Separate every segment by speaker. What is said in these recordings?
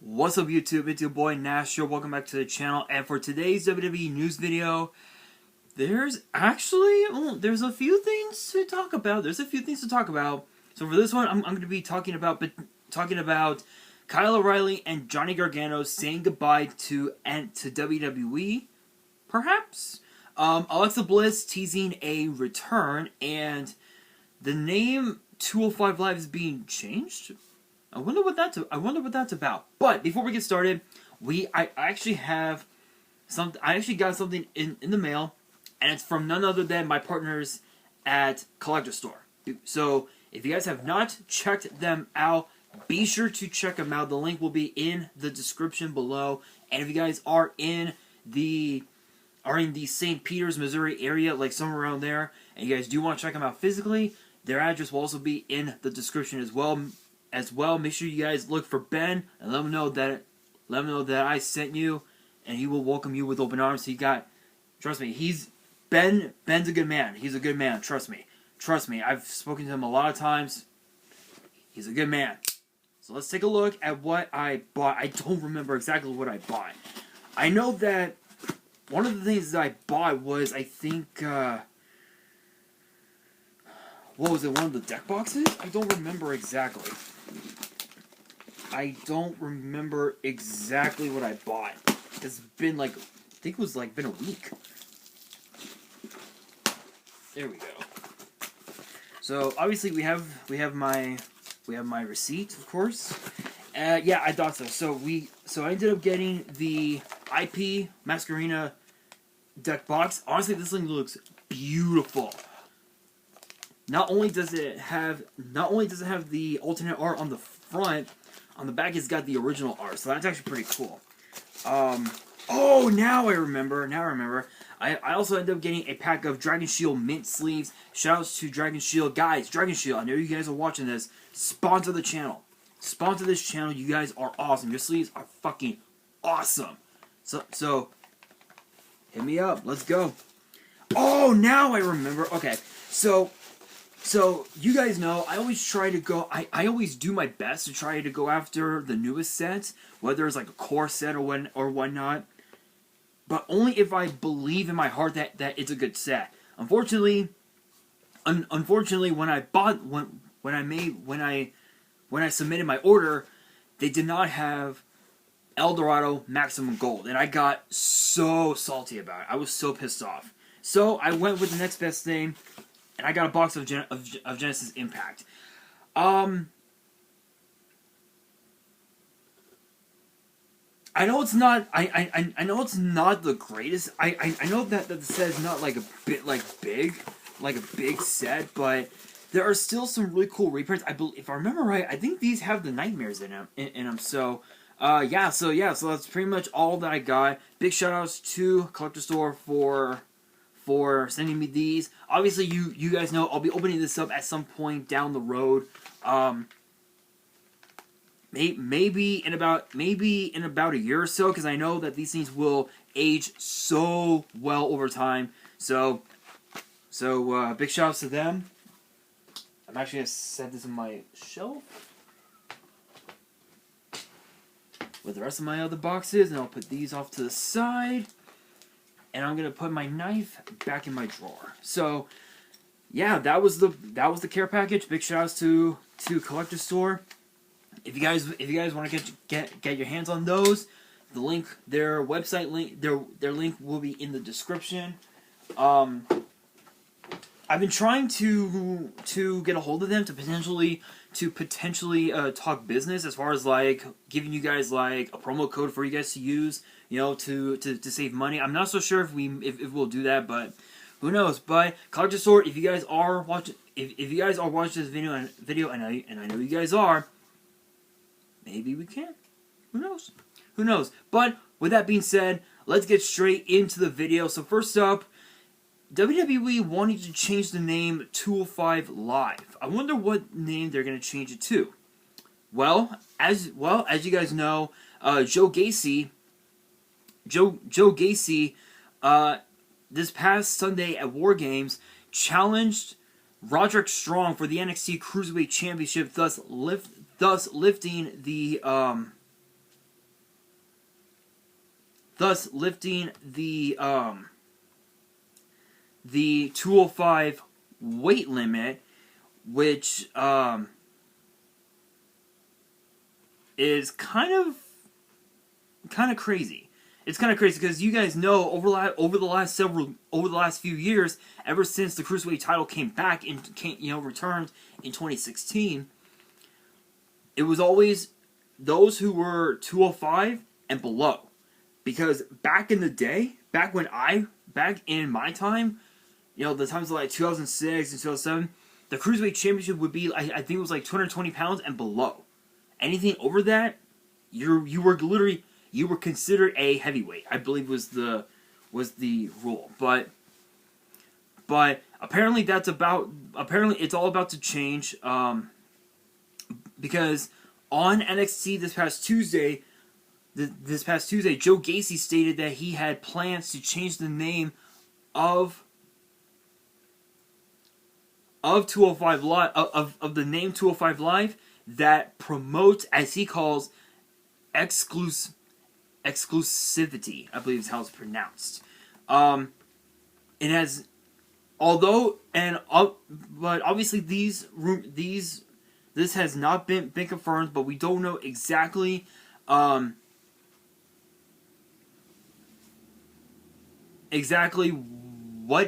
Speaker 1: What's up YouTube, it's your boy Nash here, welcome back to the channel, and for today's WWE news video, there's a few things to talk about, So for this one, I'm going to be talking about Kyle O'Reilly and Johnny Gargano saying goodbye to WWE, perhaps? Alexa Bliss teasing a return, and the name 205 Live is being changed? I wonder what that's about. But before we get started, I actually got something in the mail, and it's from none other than my partners at Collector Store. So if you guys have not checked them out, be sure to check them out. The link will be in the description below. And if you guys are in the St. Peters, Missouri area, like somewhere around there, and you guys do want to check them out physically, their address will also be in the description as well. Make sure you guys look for Ben and let him know that I sent you, and he will welcome you with open arms. Trust me, Ben's a good man. He's a good man. Trust me. I've spoken to him a lot of times. He's a good man. So let's take a look at what I bought. I don't remember exactly what I bought. I know that one of the things that I bought was, I think, what was it, one of the deck boxes? I don't remember exactly. I don't remember exactly what I bought. It's been like, I think it was like been a week. There we go. So obviously we have my receipt, of course. Yeah, I thought so. So I ended up getting the IP Masquerina deck box. Honestly, this thing looks beautiful. Not only does it have the alternate art on the front, on the back it's got the original art, so that's actually pretty cool. Oh, now I remember. I also ended up getting a pack of Dragon Shield mint sleeves. Shoutouts to Dragon Shield. Guys, Dragon Shield, I know you guys are watching this. Sponsor the channel. Sponsor this channel. You guys are awesome. Your sleeves are fucking awesome. So hit me up. Let's go. Oh, now I remember. Okay, so you guys know, I always try to go, I always do my best to try to go after the newest sets, whether it's like a core set or whatnot, but only if I believe in my heart that it's a good set. Unfortunately, when I submitted my order, they did not have Eldorado Maximum Gold, and I got so salty about it. I was so pissed off. So I went with the next best thing, and I got a box of Genesis Impact. I know it's not. I know it's not the greatest. I know that the set is not like a big set, but there are still some really cool reprints. If I remember right, I think these have the Nightmares in them. So yeah. So that's pretty much all that I got. Big shout outs to Collector Store for sending me these. Obviously, you guys know I'll be opening this up at some point down the road. Maybe in about a year or so, because I know that these things will age so well over time. So big shout outs to them. I'm actually gonna set this in my shelf with the rest of my other boxes, and I'll put these off to the side. And I'm gonna put my knife back in my drawer. So, yeah, that was the care package. Big shout outs to Collector Store. If you guys want to get your hands on those, their website link, their link will be in the description. I've been trying to get a hold of them to potentially talk business, as far as like giving you guys like a promo code for you guys to use, you know, to save money. I'm not so sure if we'll do that, but who knows? But Collector Store, if you guys are watching, if you guys are watching this video, and I know you guys are, maybe we can. Who knows? But with that being said, let's get straight into the video. So first up, WWE wanting to change the name 205 Live. I wonder what name they're going to change it to. Well, as you guys know, Joe Gacy, this past Sunday at War Games, challenged Roderick Strong for the NXT Cruiserweight Championship, thus lifting the thus lifting the 205 weight limit, which is kind of crazy. It's kind of crazy because you guys know over the last few years, ever since the Cruiserweight title came back and returned in 2016, it was always those who were 205 and below. Because back in the day, back in my time, the times of like 2006 and 2007, the Cruiserweight Championship would be, I think it was like 220 pounds and below. Anything over that, you were considered a heavyweight, I believe was the rule. But apparently it's all about to change, because on NXT this past Tuesday, Joe Gacy stated that he had plans to change the name of 205 Live, of the name 205 Live, that promotes, as he calls, exclusivity, I believe is how it's pronounced. It has, but obviously this has not been confirmed, but we don't know exactly what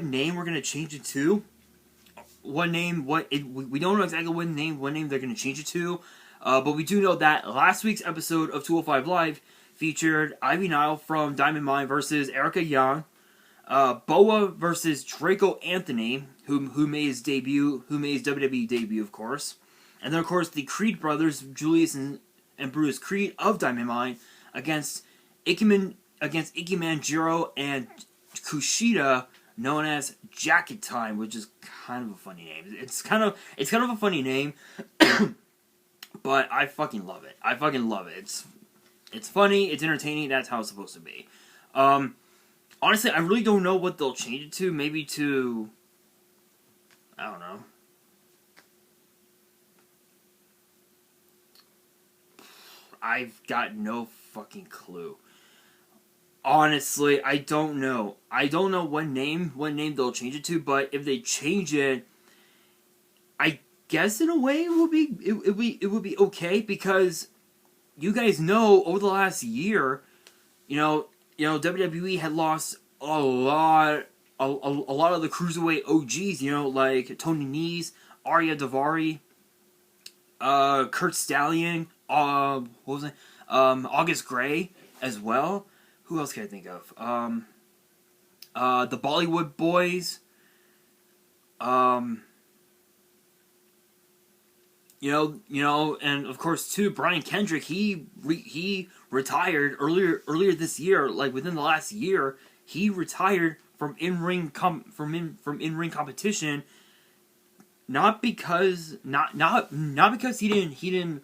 Speaker 1: name we're gonna change it to. We don't know exactly what name they're gonna change it to. But we do know that last week's episode of 205 Live featured Ivy Nile from Diamond Mine versus Erica Young, Boa versus Draco Anthony, who made his WWE debut, of course, and then of course the Creed brothers, Julius and Brutus Creed of Diamond Mine, against Ikemen Jiro and Kushida, known as Jacket Time, which is kind of a funny name. It's kind of a funny name. But I fucking love it. It's funny, it's entertaining, that's how it's supposed to be. Honestly, I really don't know what they'll change it to. Maybe to, I don't know. I've got no fucking clue. Honestly, I don't know. I don't know what name they'll change it to, but if they change it, I guess in a way it would be okay, because you guys know over the last year, WWE had lost a lot of the Cruiserweight OGs, like Tony Nese, Arya Daivari, Kurt Stallion, August Gray as well. Who else can I think of? The Bollywood Boys. And of course too, Brian Kendrick. He retired earlier this year. Like within the last year, he retired from in-ring competition. Not because he didn't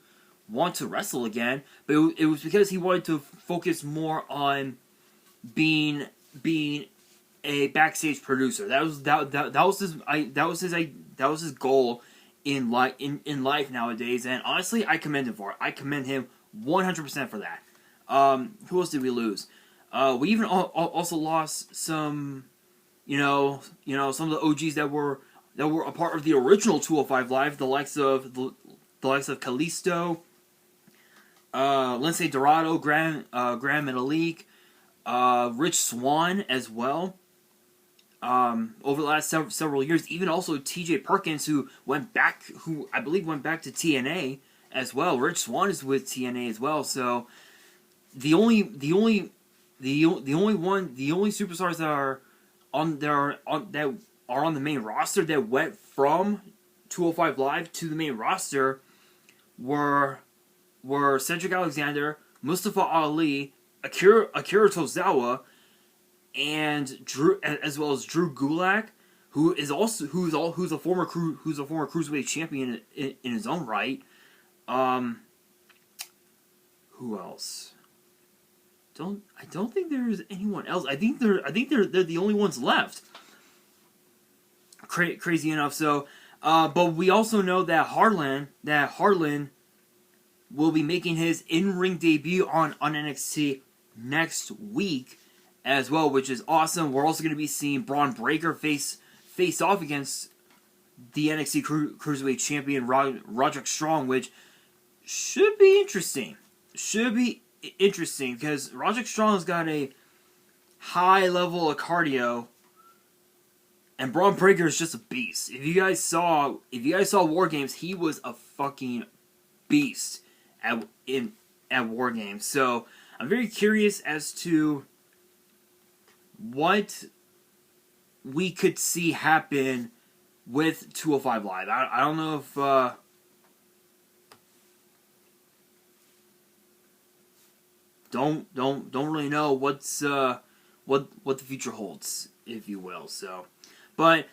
Speaker 1: want to wrestle again, but it was because he wanted to focus more on being a backstage producer. That was his goal in life nowadays, and honestly, I commend him for it. I commend him 100% for that. Who else did we lose? We even also lost some, some of the OGs that were a part of the original 205 Live, the likes of Kalisto, Lindsay Dorado, Graham Metalik, Rich Swann as well. Over the last several years, even also T.J. Perkins, who I believe went back to TNA as well. Rich Swann is with TNA as well. So the only superstars that are on the main roster that went from 205 Live to the main roster were Cedric Alexander, Mustafa Ali, Akira Tozawa, and Drew, as well as Drew Gulak, who's a former cruiserweight champion in his own right. Who else? I don't think there's anyone else. I think they're the only ones left. Crazy enough. So, but we also know that Harlan will be making his in-ring debut on NXT next week as well, which is awesome. We're also going to be seeing Braun Breaker face off against the NXT Cruiserweight Champion Roderick Strong, which should be interesting. Because Roderick Strong has got a high level of cardio, and Braun Breaker is just a beast. If you guys saw War Games, he was a fucking beast at War Games. So I'm very curious as to what we could see happen with 205 Live. I don't know if don't really know what's what the future holds, if you will. So, but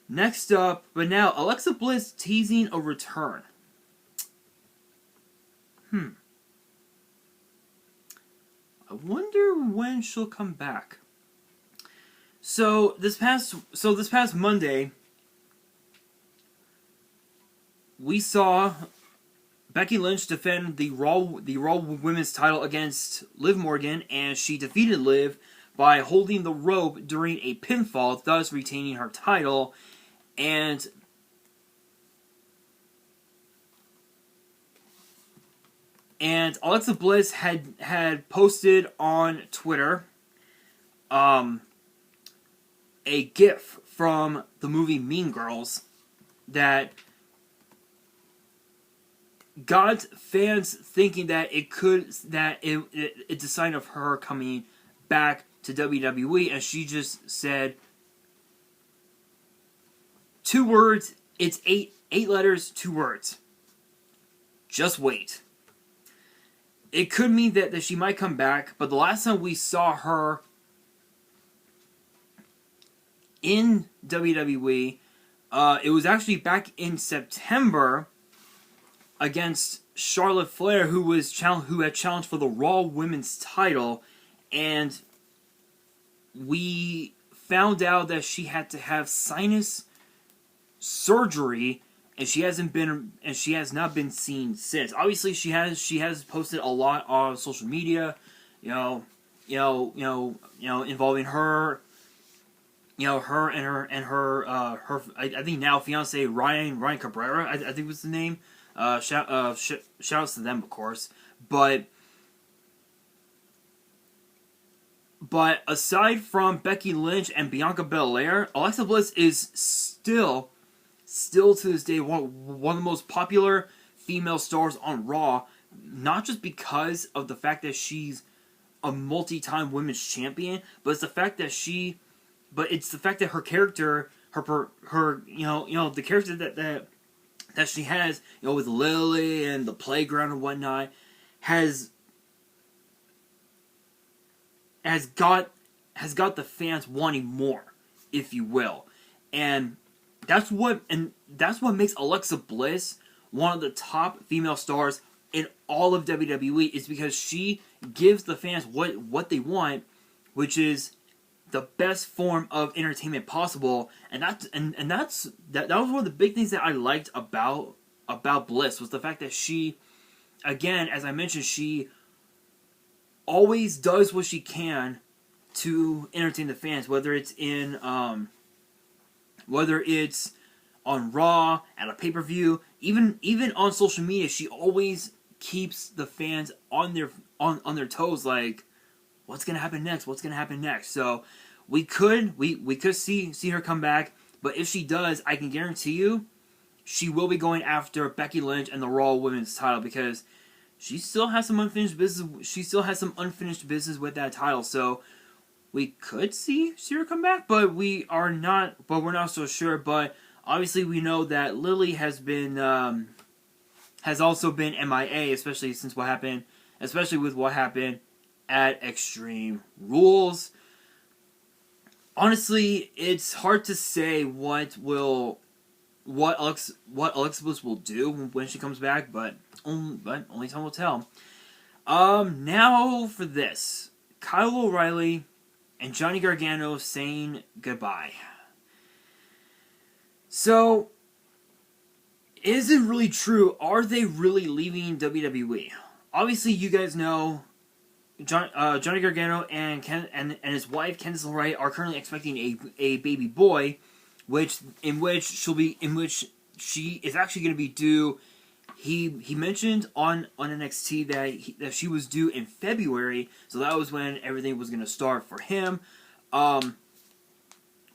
Speaker 1: next up, now Alexa Bliss teasing a return. I wonder when she'll come back. So this past Monday, we saw Becky Lynch defend the Raw Women's title against Liv Morgan, and she defeated Liv by holding the rope during a pinfall, thus retaining her title. And Alexa Bliss had posted on Twitter a GIF from the movie Mean Girls that got fans thinking that it's a sign of her coming back to WWE, and she just said 2 words. It's eight letters, 2 words. Just wait. It could mean that she might come back, but the last time we saw her in WWE, it was actually back in September against Charlotte Flair, who had challenged for the Raw Women's title, and we found out that she had to have sinus surgery, and she has not been seen since. Obviously, she has posted a lot on social media, involving her. Her and her I think now fiance Ryan Cabrera, I think was the name. Shouts to them, of course. But aside from Becky Lynch and Bianca Belair, Alexa Bliss is still to this day one of the most popular female stars on Raw. Not just because of the fact that she's a multi-time women's champion, but it's the fact that her character, the character that she has, with Lily and the playground and whatnot, has got the fans wanting more, if you will, and that's what makes Alexa Bliss one of the top female stars in all of WWE, is because she gives the fans what they want, which is the best form of entertainment possible, and that was one of the big things that I liked about Bliss, was the fact that she, again, as I mentioned, she always does what she can to entertain the fans, whether it's on Raw, at a pay-per-view, even on social media. She always keeps the fans on their toes, like, what's gonna happen next? What's gonna happen next? So we could see her come back, but if she does, I can guarantee you, she will be going after Becky Lynch and the Raw Women's title, because she still has some unfinished business. She still has some unfinished business with that title. So we could see her come back, but we're not so sure. But obviously, we know that Lily has also been MIA, especially with what happened at Extreme Rules. Honestly, it's hard to say what Alexa Bliss will do when she comes back, but only time will tell. Now for this, Kyle O'Reilly and Johnny Gargano saying goodbye. So, is it really true? Are they really leaving WWE? Obviously, you guys know Johnny Gargano and his wife Candice LeRae are currently expecting a baby boy, which she is actually going to be due. He mentioned on NXT that she was due in February, so that was when everything was going to start for him.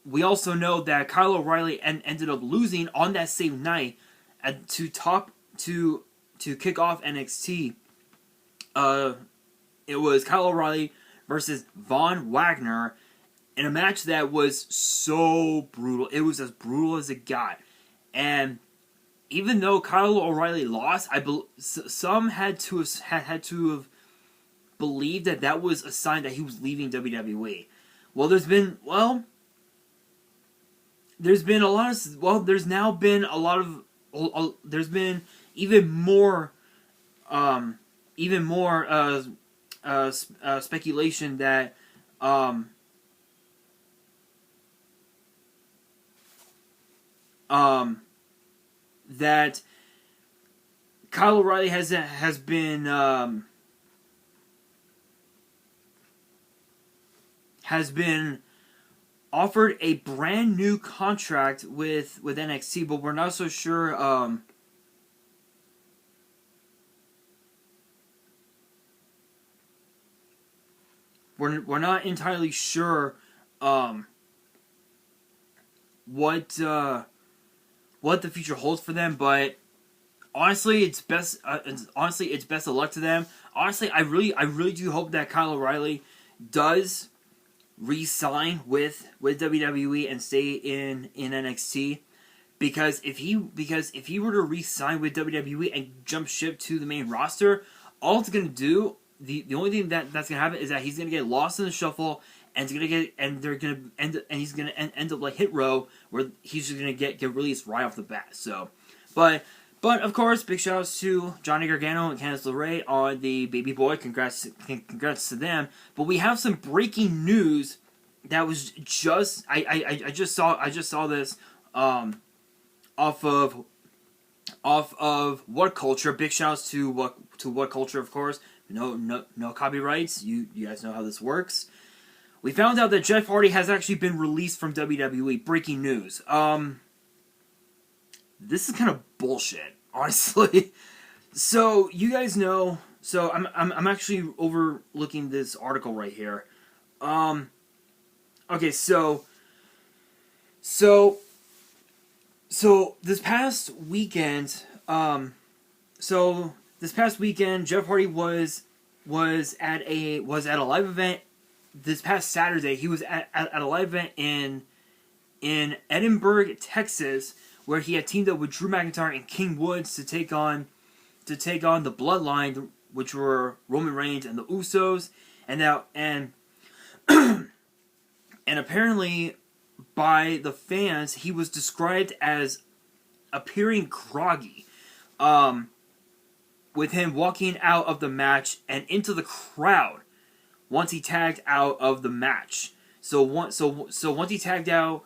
Speaker 1: We also know that Kyle O'Reilly ended up losing on that same night to kick off NXT. It was Kyle O'Reilly versus Von Wagner in a match that was so brutal. It was as brutal as it got. And even though Kyle O'Reilly lost, some had to have believed that was a sign that he was leaving WWE. Well, there's been even more speculation that that Kyle O'Reilly has been offered a brand new contract with NXT, but we're not so sure. We're not entirely sure what the future holds for them, but honestly, it's best of luck to them. Honestly, I really do hope that Kyle O'Reilly does re-sign with WWE and stay in NXT, because if he were to re-sign with WWE and jump ship to the main roster, all it's gonna do, the only thing that's gonna happen is that he's gonna get lost in the shuffle, and he's gonna end up like Hit Row, where he's just gonna get released right off the bat. So, but of course, big shout outs to Johnny Gargano and Candice LeRae on the baby boy. Congrats to them. But we have some breaking news that was just I just saw this off of What Culture. Big shout outs to What Culture, of course. No copyrights. You guys know how this works. We found out that Jeff Hardy has actually been released from WWE. Breaking news. This is kind of bullshit, honestly. So you guys know. So I'm actually overlooking this article right here. Okay, so this past weekend, Jeff Hardy was at a live event. This past Saturday, he was at a live event in Edinburgh, Texas, where he had teamed up with Drew McIntyre and King Woods to take on the Bloodline, which were Roman Reigns and the Usos, and apparently by the fans he was described as appearing groggy, with him walking out of the match and into the crowd once he tagged out of the match. So once he tagged out,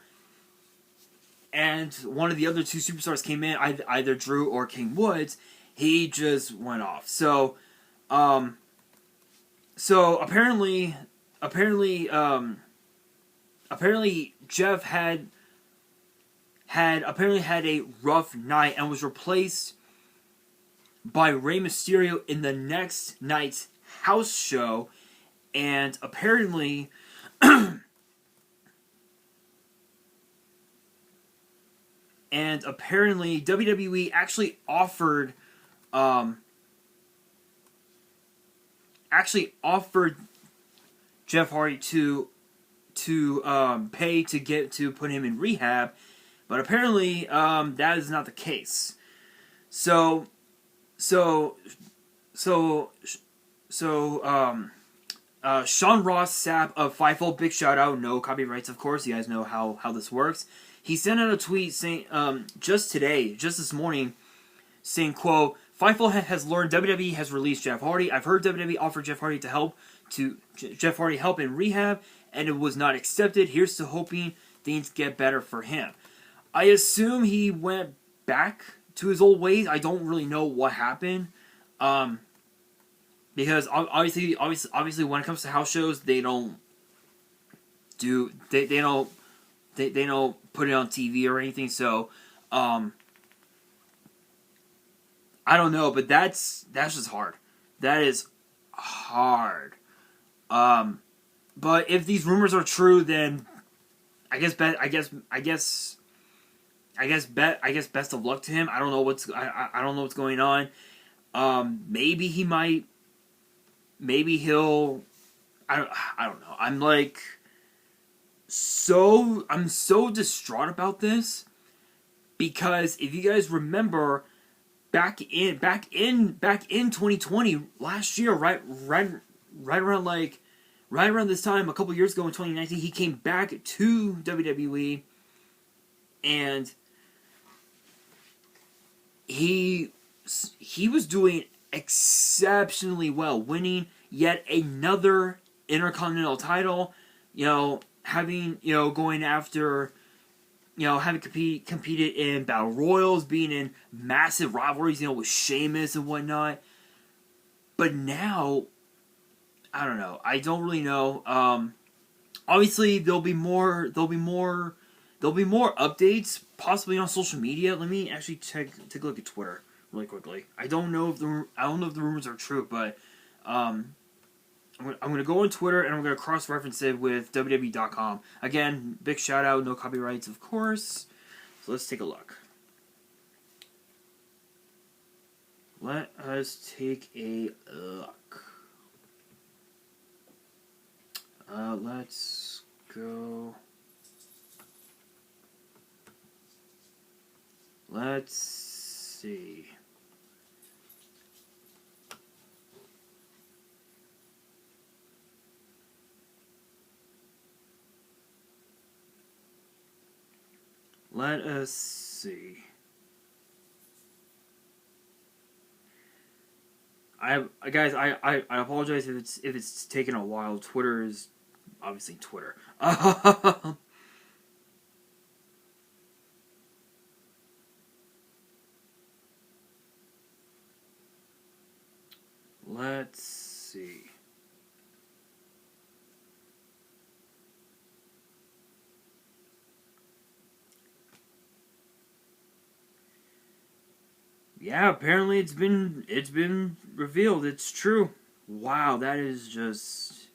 Speaker 1: and one of the other two superstars came in, either Drew or King Woods, he just went off. So apparently Jeff had a rough night and was replaced by Rey Mysterio in the next night's house show, and apparently WWE actually offered Jeff Hardy to pay to put him in rehab, but apparently that is not the case. So Sean Ross Sapp of Fightful, big shout out, no copyrights, of course. You guys know how this works. He sent out a tweet saying, just this morning, saying, quote, Fightful has learned WWE has released Jeff Hardy. I've heard WWE offer Jeff Hardy help in rehab, and it was not accepted. Here's to hoping things get better for him. I assume he went back to his old ways. I don't really know what happened. because obviously when it comes to house shows, they don't put it on TV or anything. So I don't know, but that's just hard. That is hard. But if these rumors are true, then I guess best of luck to him. I don't know I don't know what's going on. Maybe he might. Maybe he'll. I don't know. I'm so distraught about this because if you guys remember, back in 2020 last year, right around this time, a couple years ago in 2019, he came back to WWE and he was doing exceptionally well, winning yet another Intercontinental title, having, going after, having competed in Battle Royals, being in massive rivalries, with Sheamus and whatnot. But now, I don't know. I don't really know. Obviously, there'll be more updates, possibly on social media. Let me actually take a look at Twitter really quickly. I don't know if the rumors are true, but I'm going to go on Twitter and I'm going to cross-reference it with WWE.com. Again, big shout out, no copyrights, of course. So let's take a look. Let us take a look. Let's go. Let's see. Let us see. Guys, I apologize if it's taken a while. Twitter is obviously Twitter. Let's see. Yeah, apparently it's been revealed. It's true. Wow, that's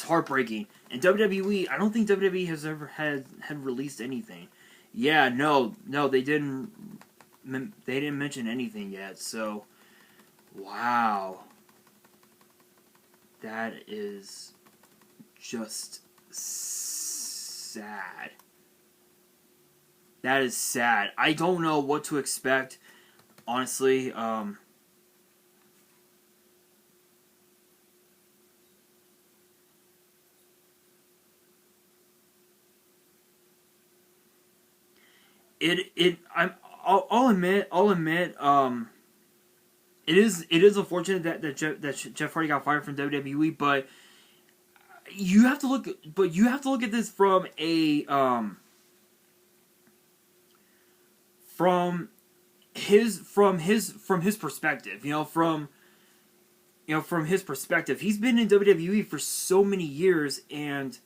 Speaker 1: heartbreaking. And WWE, I don't think WWE has ever had released anything. Yeah, no, they didn't mention anything yet. So, wow, that is just sad. That is sad. I don't know what to expect, honestly. I'll admit, it is unfortunate that Jeff Hardy got fired from WWE, but you have to look at this from his perspective. From his perspective, he's been in WWE for so many years, and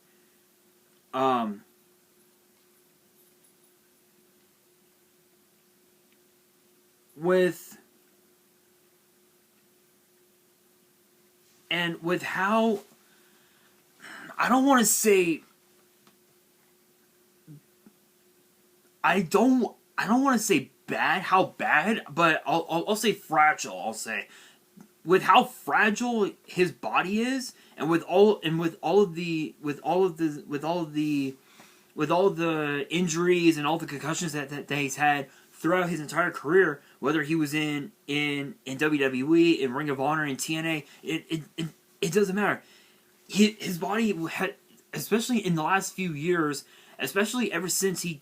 Speaker 1: with how, I don't want to say, I don't want to say bad, how bad, but I'll say fragile. I'll say with how fragile his body is, and with all of the injuries and all the concussions that he's had throughout his entire career, whether he was in WWE, in Ring of Honor, in TNA, it doesn't matter. His body had, especially in the last few years, especially since he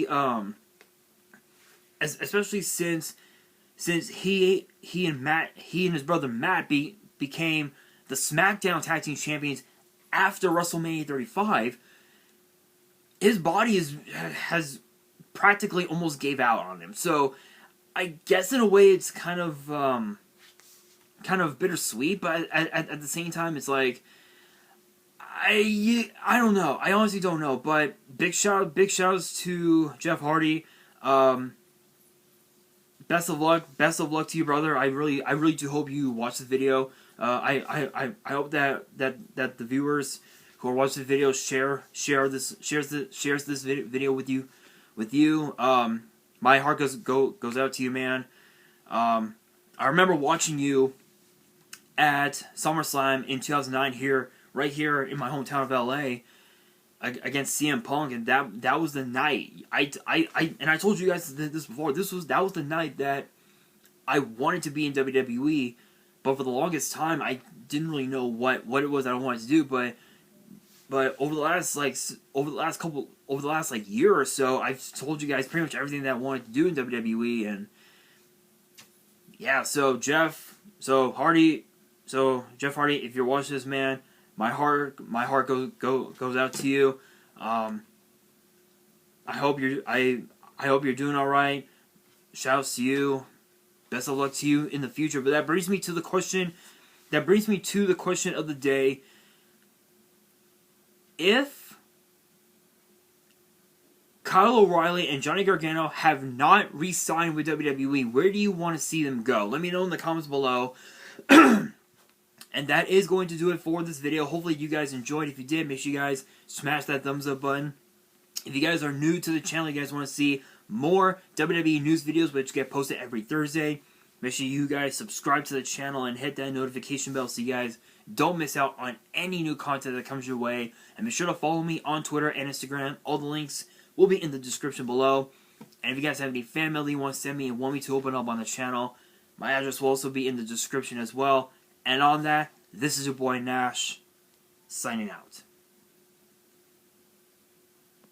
Speaker 1: and his brother Matt became the SmackDown Tag Team Champions after WrestleMania 35, his body has practically almost gave out on him. So I guess in a way it's kind of bittersweet, but at the same time, it's like I don't know. I honestly don't know. But big shouts to Jeff Hardy. Best of luck to you, brother. I really do hope you watch the video. I hope that the viewers who are watching the video shares this video with you. My heart goes out to you, man. I remember watching you at SummerSlam in 2009 right here in my hometown of LA against CM Punk, and that was the night. I told you guys this before. That was the night that I wanted to be in WWE, but for the longest time I didn't really know what it was that I wanted to do. But over the last year or so, I've told you guys pretty much everything that I wanted to do in WWE, and yeah. So Jeff Hardy, if you're watching this, man, my heart goes out to you. I hope you're doing all right. Shouts to you. Best of luck to you in the future. But that brings me to the question. Of the day. If Kyle O'Reilly and Johnny Gargano have not re-signed with WWE, where do you want to see them go? Let me know in the comments below. And that is going to do it for this video. Hopefully you guys enjoyed. If you did, make sure you guys smash that thumbs up button. If you guys are new to the channel, you guys want to see more WWE news videos which get posted every Thursday, make sure you guys subscribe to the channel and hit that notification bell so you guys don't miss out on any new content that comes your way. And be sure to follow me on Twitter and Instagram. All the links will be in the description below. And if you guys have any fan mail you want to send me and want me to open up on the channel, my address will also be in the description as well. And on that, this is your boy Nash, signing out.